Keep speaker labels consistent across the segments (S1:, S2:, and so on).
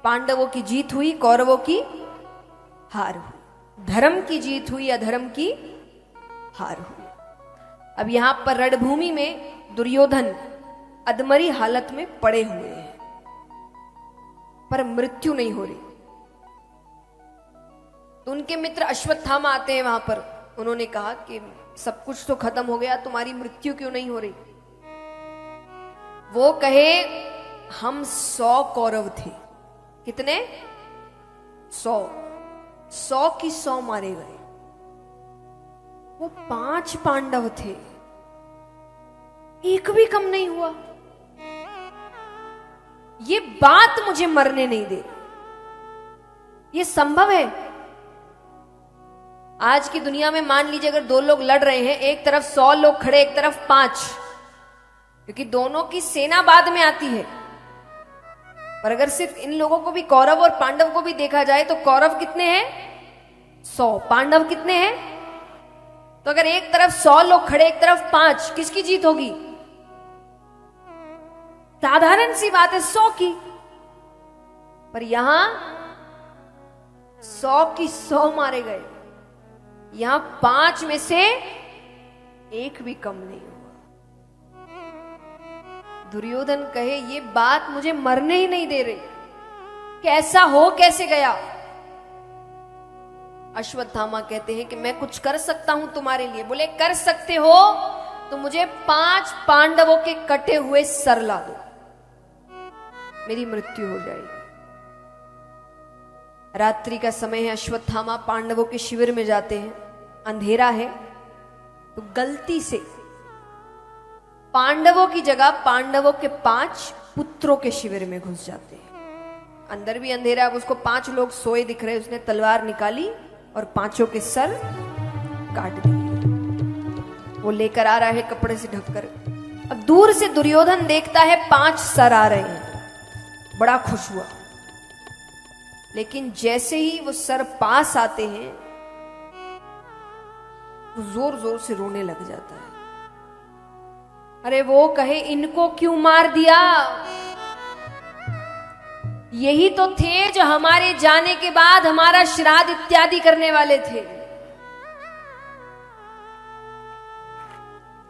S1: पांडवों की जीत हुई, कौरवों की हार हुई। धर्म की जीत हुई, अधर्म की हार हुई। अब यहां पर रणभूमि में दुर्योधन अधमरी हालत में पड़े हुए हैं, पर मृत्यु नहीं हो रही। तो उनके मित्र अश्वत्थामा आते हैं वहां पर। उन्होंने कहा कि सब कुछ तो खत्म हो गया, तुम्हारी मृत्यु क्यों नहीं हो रही? वो कहे हम 100 कौरव थे। कितने? 100 की 100 मारे गए। वो 5 पांडव थे, एक भी कम नहीं हुआ। ये बात मुझे मरने नहीं दे। ये संभव है? आज की दुनिया में मान लीजिए अगर 2 लोग लड़ रहे हैं, एक तरफ 100 लोग खड़े, एक तरफ 5, क्योंकि दोनों की सेना बाद में आती है। पर अगर सिर्फ इन लोगों को भी, कौरव और पांडव को भी देखा जाए तो कौरव कितने हैं? 100। पांडव कितने हैं? तो अगर एक तरफ 100 लोग खड़े, एक तरफ 5, किसकी जीत होगी? साधारण सी बात है, 100 की। पर यहां 100 की 100 मारे गए। यहां 5 में से एक भी कम नहीं हुआ। दुर्योधन कहे ये बात मुझे मरने ही नहीं दे रही, कैसा हो कैसे गया? अश्वत्थामा कहते हैं कि मैं कुछ कर सकता हूं तुम्हारे लिए। बोले कर सकते हो तो मुझे 5 पांडवों के कटे हुए सर ला दो, मेरी मृत्यु हो जाएगी। रात्रि का समय है, अश्वत्थामा पांडवों के शिविर में जाते हैं। अंधेरा है, तो गलती से पांडवों की जगह पांडवों के 5 पुत्रों के शिविर में घुस जाते हैं। अंदर भी अंधेरा, अब उसको 5 लोग सोए दिख रहे। उसने तलवार निकाली और 5 के सर काट दिए। वो लेकर आ रहा है कपड़े से ढककर। अब दूर से दुर्योधन देखता है 5 सर आ रहे हैं, बड़ा खुश हुआ। लेकिन जैसे ही वो सर पास आते हैं, वो जोर जोर से रोने लग जाता है। अरे वो कहे इनको क्यों मार दिया? यही तो थे जो हमारे जाने के बाद हमारा श्राद्ध इत्यादि करने वाले थे।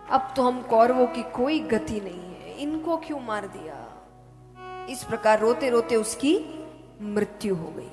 S1: अब तो हम कौरवों की कोई गति नहीं है, इनको क्यों मार दिया? इस प्रकार रोते रोते उसकी मृत्यु हो गई।